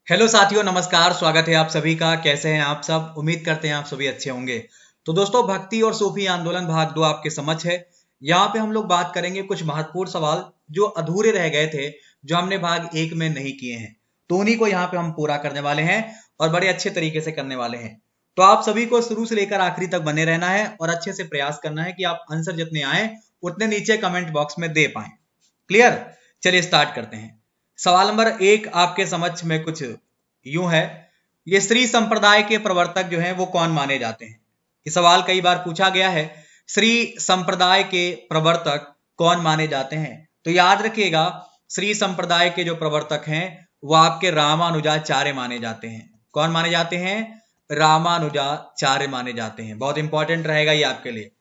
Hello साथियों, नमस्कार। स्वागत है आप सभी का। कैसे हैं आप सब? उम्मीद करते हैं आप सभी अच्छे होंगे। तो दोस्तों, भक्ति और सूफी आंदोलन भाग 2 आपके समक्ष है। यहाँ पे हम लोग बात करेंगे कुछ महत्वपूर्ण सवाल जो अधूरे रह गए थे, जो हमने भाग 1 में नहीं किए हैं, तो उन्हीं को यहाँ पे हम पूरा करने वाले हैं और बड़े अच्छे तरीके से करने वाले हैं। तो आप सभी को शुरू से लेकर आखिरी तक बने रहना है और अच्छे से प्रयास करना है कि आप आंसर जितने आए उतने नीचे कमेंट बॉक्स में दे पाए। क्लियर? चलिए स्टार्ट करते हैं। सवाल नंबर 1 आपके समक्ष में कुछ यूं है। ये श्री संप्रदाय के प्रवर्तक जो हैं वो कौन माने जाते हैं? ये सवाल कई बार पूछा गया है। श्री संप्रदाय के प्रवर्तक कौन माने जाते हैं? तो याद रखिएगा, श्री संप्रदाय के जो प्रवर्तक हैं वो आपके रामानुजाचार्य माने जाते हैं। कौन माने जाते हैं? रामानुजाचार्य माने जाते हैं। बहुत इंपॉर्टेंट रहेगा ये आपके लिए।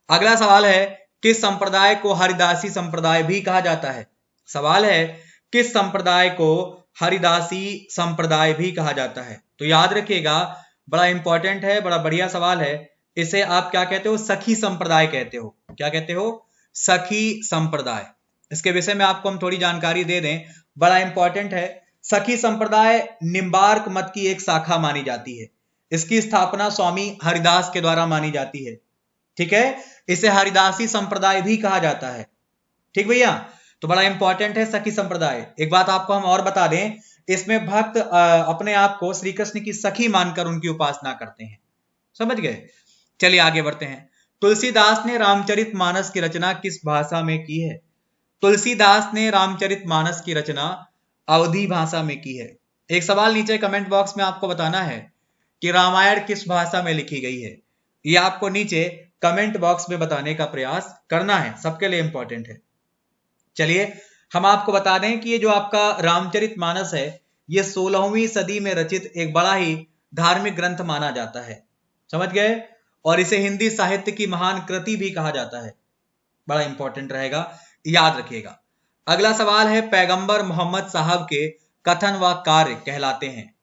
अगला सवाल है, किस संप्रदाय को हरिदासी संप्रदाय भी कहा जाता है? सवाल है, किस संप्रदाय को हरिदासी संप्रदाय भी कहा जाता है? तो याद रखिएगा, बड़ा इंपॉर्टेंट है, बड़ा बढ़िया सवाल है। इसे आप क्या कहते हो? सखी संप्रदाय कहते हो। क्या कहते हो? सखी संप्रदाय। इसके विषय में आपको हम थोड़ी जानकारी दे दें, बड़ा इंपॉर्टेंट है। सखी संप्रदाय निम्बार्क मत की एक शाखा मानी जाती है। इसकी स्थापना स्वामी हरिदास के द्वारा मानी जाती है। ठीक है, इसे हरिदासी संप्रदाय भी कहा जाता है। ठीक भैया, तो बड़ा इंपॉर्टेंट है सखी संप्रदाय। एक बात आपको हम और बता दें, इसमें भक्त अपने आप को श्री कृष्ण की सखी मानकर उनकी उपासना करते हैं। समझ गए? चलिए आगे बढ़ते हैं। तुलसीदास ने रामचरितमानस की रचना किस भाषा में की है? तुलसीदास ने रामचरितमानस की रचना अवधी भाषा में की है। एक सवाल नीचे कमेंट बॉक्स में आपको बताना है कि रामायण किस भाषा में लिखी गई है। ये आपको नीचे कमेंट बॉक्स में बताने का प्रयास करना है, सबके लिए इंपॉर्टेंट है। चलिए हम आपको बता दें कि ये जो आपका रामचरितमानस है, ये 16वीं सदी में रचित एक बड़ा ही धार्मिक ग्रंथ माना जाता है। समझ गए? और इसे हिंदी साहित्य की महान कृति भी कहा जाता है। बड़ा इंपॉर्टेंट रहेगा, याद रखिएगा। अगला सवाल है, पैगंबर मोहम्मद साहब के कथन व कार्य कहलाते हैं?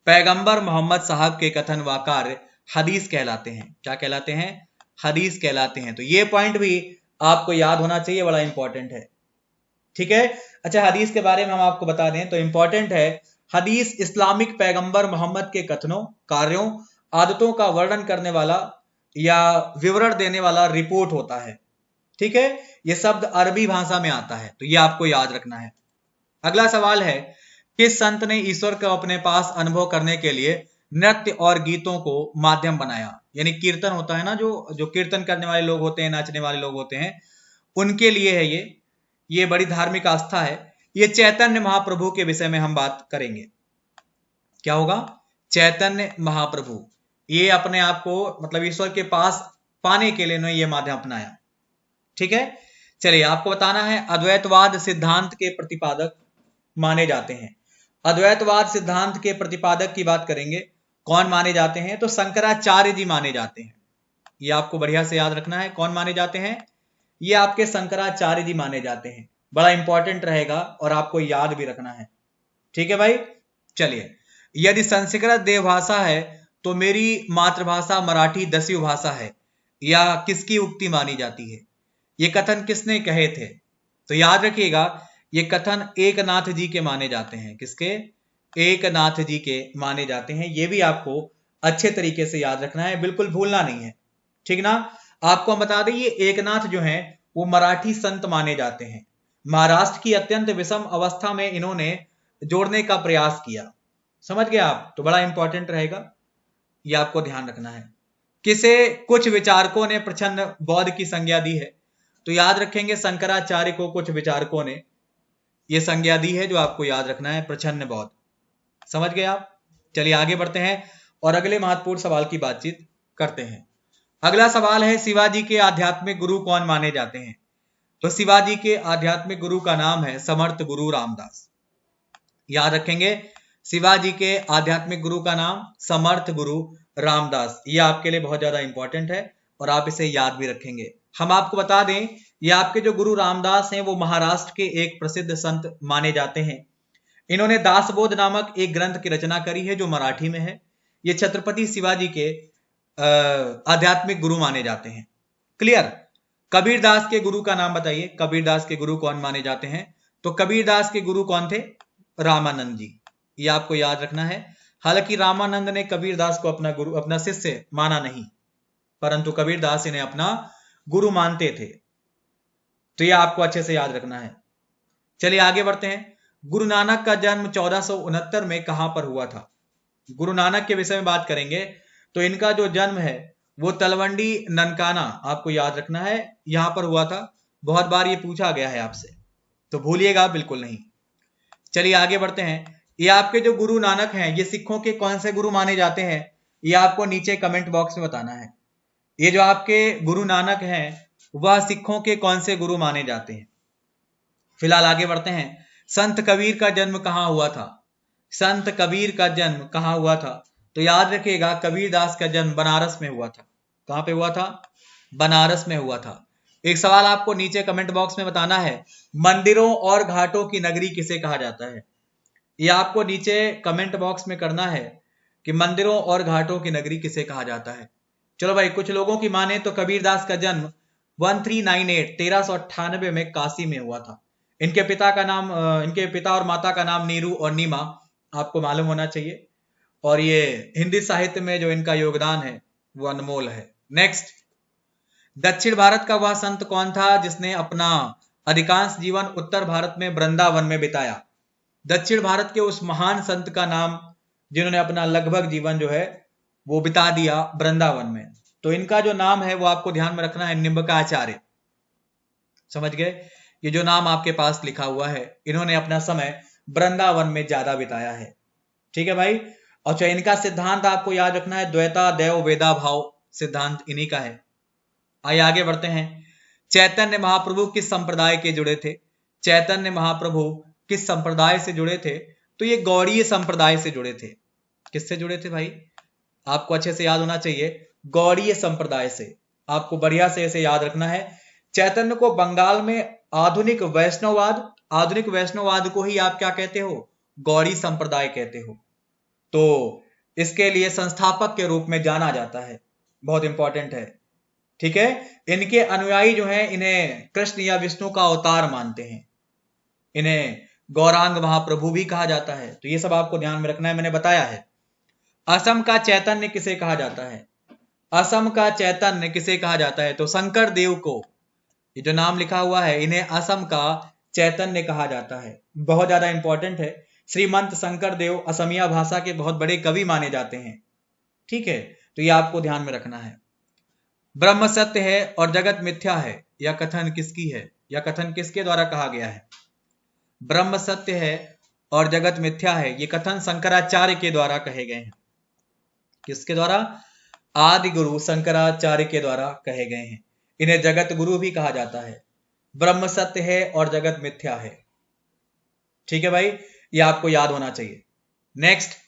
पैगंबर मोहम्मद साहब के कथन व कार्य हदीस कहलाते हैं। क्या कहलाते हैं? हदीस कहलाते हैं। तो ये पॉइंट भी आपको याद होना चाहिए, बड़ा इंपॉर्टेंट है। ठीक है। अच्छा, हदीस के बारे में हम आपको बता दें तो इंपॉर्टेंट है, हदीस इस्लामिक पैगंबर मोहम्मद के कथनों, कार्यों, आदतों का वर्णन करने वाला या विवरण देने वाला रिपोर्ट होता है। ठीक है, ये शब्द अरबी भाषा में आता है, तो ये आपको याद रखना है। अगला सवाल है, किस संत ने ईश्वर को अपने पास अनुभव करने के लिए नृत्य और गीतों को माध्यम बनाया? यानी कीर्तन होता है ना, जो कीर्तन करने वाले लोग होते हैं, नाचने वाले लोग होते हैं, उनके लिए है ये बड़ी धार्मिक आस्था है। ये चैतन्य महाप्रभु के विषय में हम बात करेंगे। क्या होगा? चैतन्य महाप्रभु। ये अपने आप को मतलब ईश्वर के पास पाने के लिए ये माध्यम अपनाया। ठीक है। चलिए आपको बताना है, अद्वैतवाद सिद्धांत के प्रतिपादक माने जाते हैं। अद्वैतवाद सिद्धांत के प्रतिपादक की बात करेंगे, कौन माने जाते हैं? तो शंकराचार्य जी माने जाते हैं। ये आपको बढ़िया से याद रखना है, कौन माने जाते हैं? ये आपके शंकराचार्य जी माने जाते हैं। बड़ा इंपॉर्टेंट रहेगा और आपको याद भी रखना है। ठीक है भाई। चलिए, यदि संस्कृत देवभाषा है तो मेरी मातृभाषा मराठी दस्यु भाषा है, या किसकी उक्ति मानी जाती है? ये कथन किसने कहे थे? तो याद रखिएगा, ये कथन एकनाथ जी के माने जाते हैं। किसके? एकनाथ जी के माने जाते हैं। ये भी आपको अच्छे तरीके से याद रखना है, बिल्कुल भूलना नहीं है। ठीक ना? आपको हम बता दें, ये एकनाथ जो हैं वो मराठी संत माने जाते हैं। महाराष्ट्र की अत्यंत विषम अवस्था में इन्होंने जोड़ने का प्रयास किया। समझ गए आप? तो बड़ा इंपॉर्टेंट रहेगा, ये आपको ध्यान रखना है। किसे कुछ विचारकों ने प्रच्छन्न बौद्ध की संज्ञा दी है? तो याद रखेंगे, शंकराचार्य को कुछ विचारकों ने यह संज्ञा दी है, जो आपको याद रखना है, प्रच्छन्न बौद्ध। समझ गए आप? चलिए आगे बढ़ते हैं और अगले महत्वपूर्ण सवाल की बातचीत करते हैं। अगला सवाल है, शिवाजी के आध्यात्मिक गुरु कौन माने जाते हैं? तो शिवाजी के आध्यात्मिक गुरु का नाम है समर्थ गुरु रामदास। याद रखेंगे, शिवाजी के आध्यात्मिक गुरु का नाम समर्थ गुरु रामदास। ये आपके लिए बहुत ज्यादा इंपॉर्टेंट है और आप इसे याद भी रखेंगे। हम आपको बता दें, ये आपके जो गुरु रामदास हैं वो महाराष्ट्र के एक प्रसिद्ध संत माने जाते हैं। इन्होंने दासबोध नामक एक ग्रंथ की रचना करी है, जो मराठी में है। ये छत्रपति शिवाजी के आध्यात्मिक गुरु माने जाते हैं। क्लियर? कबीरदास के गुरु का नाम बताइए। कबीरदास के गुरु कौन माने जाते हैं? तो कबीरदास के गुरु कौन थे? रामानंद जी। ये आपको याद रखना है। हालांकि रामानंद ने कबीरदास को अपना गुरु, अपना शिष्य माना नहीं, परंतु कबीरदास इन्हें अपना गुरु मानते थे। तो ये आपको अच्छे से याद रखना है। चलिए आगे बढ़ते हैं। गुरु नानक का जन्म 1469 में कहां पर हुआ था? गुरु नानक के विषय में बात करेंगे तो इनका जो जन्म है वो तलवंडी ननकाना, आपको याद रखना है, यहां पर हुआ था। बहुत बार ये पूछा गया है आपसे, तो भूलिएगा बिल्कुल नहीं। चलिए आगे बढ़ते हैं। ये आपके जो गुरु नानक हैं ये सिखों के कौन से गुरु माने जाते हैं? ये आपको नीचे कमेंट बॉक्स में बताना है। ये जो आपके गुरु नानक हैं वह सिखों के कौन से गुरु माने जाते हैं? फिलहाल आगे बढ़ते हैं। संत कबीर का जन्म कहां हुआ था? संत कबीर का जन्म कहां हुआ था? तो याद रखिएगा कबीरदास का जन्म बनारस में हुआ था। कहां पे हुआ था? बनारस में हुआ था। एक सवाल आपको नीचे कमेंट बॉक्स में बताना है, मंदिरों और घाटों की नगरी किसे कहा जाता है? ये आपको नीचे कमेंट बॉक्स में करना है कि मंदिरों और घाटों की नगरी किसे कहा जाता है। चलो भाई, कुछ लोगों की माने तो कबीरदास का जन्म 1398 में काशी में हुआ था। इनके पिता का नाम, इनके पिता और माता का नाम नीरू और नीमा, आपको मालूम होना चाहिए। और ये हिंदी साहित्य में जो इनका योगदान है वो अनमोल है। नेक्स्ट, दक्षिण भारत का वह संत कौन था जिसने अपना अधिकांश जीवन उत्तर भारत में वृंदावन में बिताया? दक्षिण भारत के उस महान संत का नाम जिन्होंने अपना लगभग जीवन जो है वो बिता दिया वृंदावन में, तो इनका जो नाम है वो आपको ध्यान में रखना है, निम्बकाचार्य। समझ गए? ये जो नाम आपके पास लिखा हुआ है, इन्होंने अपना समय वृंदावन में ज्यादा बिताया है। ठीक है भाई। अच्छा, इनका सिद्धांत आपको याद रखना है, द्वैता देव वेदा भाव सिद्धांत इन्हीं का है। आइए आगे बढ़ते हैं। चैतन्य महाप्रभु किस संप्रदाय के जुड़े थे? चैतन्य महाप्रभु किस संप्रदाय से जुड़े थे? तो ये गौड़ीय संप्रदाय से जुड़े थे। किससे जुड़े थे भाई? आपको अच्छे से याद होना चाहिए, गौड़ीय संप्रदाय से। आपको बढ़िया से इसे याद रखना है। चैतन्य को बंगाल में आधुनिक वैष्णववाद को ही आप क्या कहते हो? गौड़ी संप्रदाय कहते हो। तो इसके लिए संस्थापक के रूप में जाना जाता है। बहुत इंपॉर्टेंट है। ठीक है। इनके अनुयायी जो हैं इन्हें कृष्ण या विष्णु का अवतार मानते हैं। इन्हें गौरांग महाप्रभु भी कहा जाता है। तो ये सब आपको ध्यान में रखना है, मैंने बताया है। असम का चैतन्य किसे कहा जाता है? असम का चैतन्य किसे कहा जाता है? तो शंकर देव को, ये जो नाम लिखा हुआ है, इन्हें असम का चैतन्य कहा जाता है। बहुत ज्यादा इंपॉर्टेंट है। श्रीमंत शंकर देव असमिया भाषा के बहुत बड़े कवि माने जाते हैं। ठीक है, तो ये आपको ध्यान में रखना है। ब्रह्म सत्य है और जगत मिथ्या है, यह कथन किसकी है? यह कथन किसके द्वारा कहा गया है? ब्रह्म सत्य है और जगत मिथ्या है, ये कथन शंकराचार्य के द्वारा कहे गए हैं। किसके द्वारा? आदि गुरु शंकराचार्य के द्वारा कहे गए हैं। इन्हें जगत गुरु भी कहा जाता है। ब्रह्म सत्य है और जगत मिथ्या है। ठीक है भाई, ये आपको याद होना चाहिए। नेक्स्ट,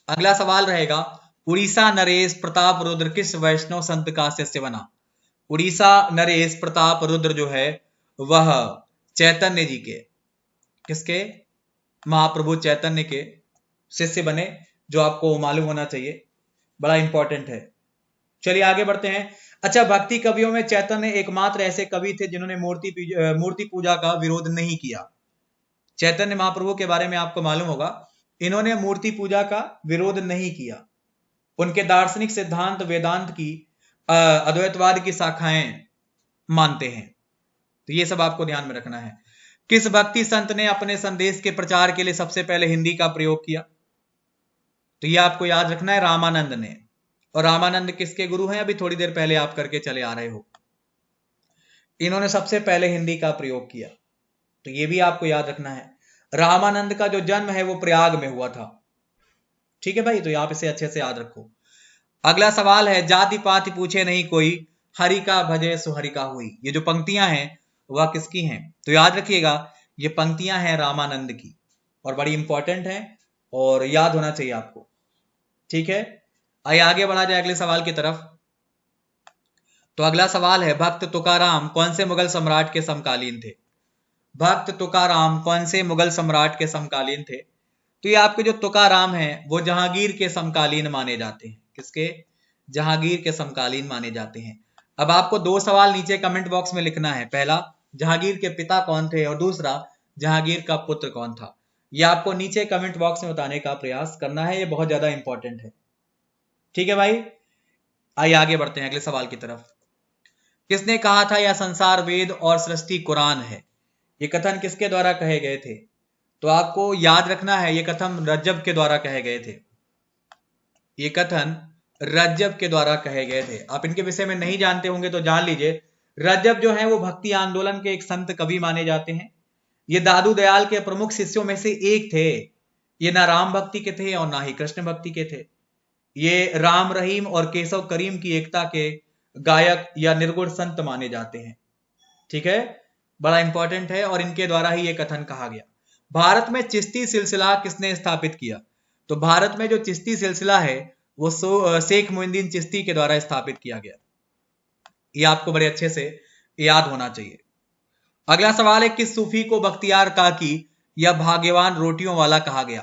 अगला सवाल रहेगा, उड़ीसा नरेश प्रताप रुद्र किस वैष्णव संत का शिष्य बना? उड़ीसा नरेश प्रताप रुद्र जो है वह चैतन्य जी के, किसके? महाप्रभु चैतन्य के शिष्य बने, जो आपको मालूम होना चाहिए, बड़ा इंपॉर्टेंट है। चलिए आगे बढ़ते हैं। अच्छा, भक्ति कवियों में चैतन्य एकमात्र ऐसे कवि थे जिन्होंने मूर्ति पूजा का विरोध नहीं किया। चैतन्य महाप्रभु के बारे में आपको मालूम होगा, इन्होंने मूर्ति पूजा का विरोध नहीं किया। उनके दार्शनिक सिद्धांत वेदांत की, अद्वैतवाद की शाखाएं मानते हैं। तो ये सब आपको ध्यान में रखना है। किस भक्ति संत ने अपने संदेश के प्रचार के लिए सबसे पहले हिंदी का प्रयोग किया? तो ये आपको याद रखना है, रामानंद ने। और रामानंद किसके गुरु हैं? अभी थोड़ी देर पहले आप करके चले आ रहे हो। इन्होंने सबसे पहले हिंदी का प्रयोग किया, तो ये भी आपको याद रखना है। रामानंद का जो जन्म है वो प्रयाग में हुआ था। ठीक है भाई, तो आप इसे अच्छे से याद रखो। अगला सवाल है, जाति पाति पूछे नहीं कोई, हरि का भजे सो हरि का हुई। ये जो पंक्तियां हैं वह किसकी हैं? तो याद रखिएगा, ये पंक्तियां हैं रामानंद की, और बड़ी इंपॉर्टेंट है और याद होना चाहिए आपको। ठीक है, आइए आगे बढ़ा जाए अगले सवाल की तरफ। तो अगला सवाल है, भक्त तुकाराम कौन से मुगल सम्राट के समकालीन थे? भक्त तुकाराम कौन से मुगल सम्राट के समकालीन थे? तो ये आपके जो तुकाराम हैं वो जहांगीर के समकालीन माने जाते हैं। किसके? जहांगीर के समकालीन माने जाते हैं। अब आपको दो सवाल नीचे कमेंट बॉक्स में लिखना है। पहला, जहांगीर के पिता कौन थे, और दूसरा, जहांगीर का पुत्र कौन था। ये आपको नीचे कमेंट बॉक्स में बताने का प्रयास करना है, ये बहुत ज्यादा इंपॉर्टेंट है। ठीक है भाई, आइए आगे बढ़ते हैं अगले सवाल की तरफ। किसने कहा था यह संसार वेद और सृष्टि कुरान है? ये कथन किसके द्वारा कहे गए थे? तो आपको याद रखना है, ये कथन रज्जब के द्वारा कहे गए थे। ये कथन रज्जब के द्वारा कहे गए थे। आप इनके विषय में नहीं जानते होंगे तो जान लीजिए। रज्जब जो है वो भक्ति आंदोलन के एक संत कवि माने जाते हैं। ये दादू दयाल के प्रमुख शिष्यों में से एक थे। ये ना राम भक्ति के थे और ना ही कृष्ण भक्ति के थे। ये राम रहीम और केशव करीम की एकता के गायक या निर्गुण संत माने जाते हैं। ठीक है, बड़ा इंपॉर्टेंट है और इनके द्वारा ही ये कथन कहा गया। भारत में चिश्ती सिलसिला किसने स्थापित किया? तो भारत में जो चिश्ती सिलसिला है वो शेख मोइनुद्दीन चिश्ती के द्वारा स्थापित किया गया। ये आपको बड़े अच्छे से याद होना चाहिए। अगला सवाल है, किस सूफी को बख्तियार काकी या भाग्यवान रोटियों वाला कहा गया?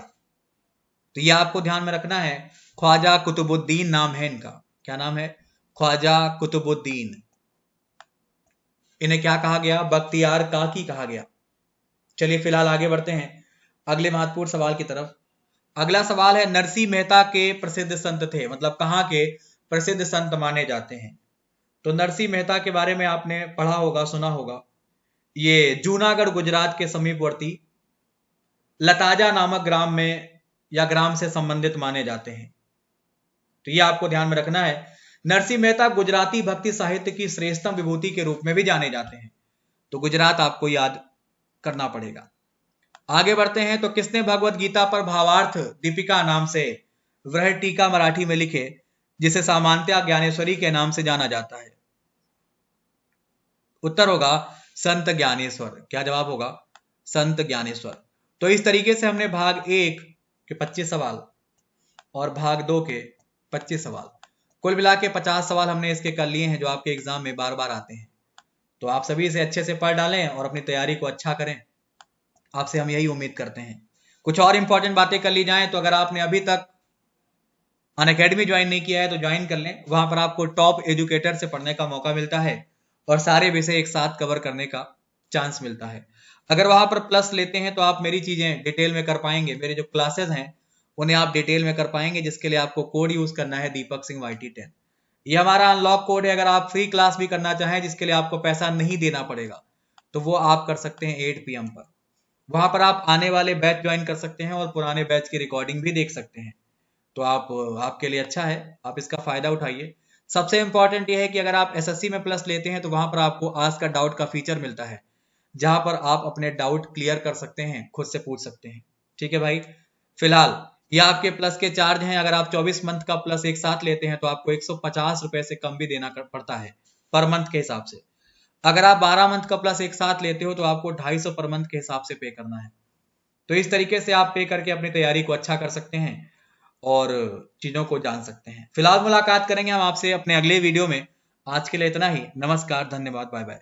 तो ये आपको ध्यान में रखना है। ख्वाजा कुतुबुद्दीन नाम है इनका। क्या नाम है? ख्वाजा कुतुबुद्दीन। इन्हें क्या कहा गया? बख्तियार काकी कहा गया। चलिए फिलहाल आगे बढ़ते हैं अगले महत्वपूर्ण सवाल की तरफ। अगला सवाल है, नरसिंह मेहता के प्रसिद्ध संत थे, मतलब कहाँ के प्रसिद्ध संत माने जाते हैं? तो नरसिंह मेहता के बारे में आपने पढ़ा होगा, सुना होगा। ये जूनागढ़ गुजरात के समीपवर्ती लताजा नामक ग्राम में या ग्राम से संबंधित माने जाते हैं। तो ये आपको ध्यान में रखना है। नरसिंह मेहता गुजराती भक्ति साहित्य की श्रेष्ठतम विभूति के रूप में भी जाने जाते हैं। तो गुजरात आपको याद करना पड़ेगा। आगे बढ़ते हैं। तो किसने भगवत गीता पर भावार्थ दीपिका नाम से वृहद टीका मराठी में लिखे, जिसे सामान्यतया ज्ञानेश्वरी के नाम से जाना जाता है? उत्तर होगा संत ज्ञानेश्वर। क्या जवाब होगा? संत ज्ञानेश्वर। तो इस तरीके से हमने भाग 1 के 25 सवाल और भाग 2 के 25 सवाल, कुल मिला के 50 सवाल हमने इसके कर लिए हैं, जो आपके एग्जाम में बार बार आते हैं। तो आप सभी इसे अच्छे से पढ़ डालें और अपनी तैयारी को अच्छा करें। आपसे हम यही उम्मीद करते हैं। कुछ और इंपॉर्टेंट बातें कर ली जाएं तो अगर आपने अभी तक अनअकैडमी ज्वाइन नहीं किया है तो ज्वाइन कर लें। वहां पर आपको टॉप एजुकेटर से पढ़ने का मौका मिलता है और सारे विषय एक साथ कवर करने का चांस मिलता है। अगर वहां पर प्लस लेते हैं तो आप मेरी चीजें डिटेल में कर पाएंगे। मेरे जो क्लासेस हैं उन्हें आप डिटेल में कर पाएंगे, जिसके लिए आपको कोड यूज करना है दीपक सिंह YT10। ये हमारा अनलॉक कोड है। अगर आप फ्री क्लास भी करना चाहें जिसके लिए आपको पैसा नहीं देना पड़ेगा तो वो आप कर सकते हैं 8 PM पर। वहां पर आप आने वाले बैच ज्वाइन कर सकते हैं और पुराने बैच की रिकॉर्डिंग भी देख सकते हैं। तो आपके लिए अच्छा है, आप इसका फायदा उठाइए। सबसे इंपॉर्टेंट यह है कि अगर आप SSC में प्लस लेते हैं तो वहां पर आपको आस्क का डाउट का फीचर मिलता है, जहां पर आप अपने डाउट क्लियर कर सकते हैं, खुद से पूछ सकते हैं। ठीक है भाई, फिलहाल ये आपके प्लस के चार्ज हैं। अगर आप 24 मंथ का प्लस एक साथ लेते हैं तो आपको 150 रुपए से कम भी देना पड़ता है पर मंथ के हिसाब से। अगर आप 12 मंथ का प्लस एक साथ लेते हो तो आपको 250 पर मंथ के हिसाब से पे करना है। तो इस तरीके से आप पे करके अपनी तैयारी को अच्छा कर सकते हैं और चीजों को जान सकते हैं। फिलहाल मुलाकात करेंगे हम आपसे अपने अगले वीडियो में। आज के लिए इतना ही। नमस्कार, धन्यवाद, बाय बाय।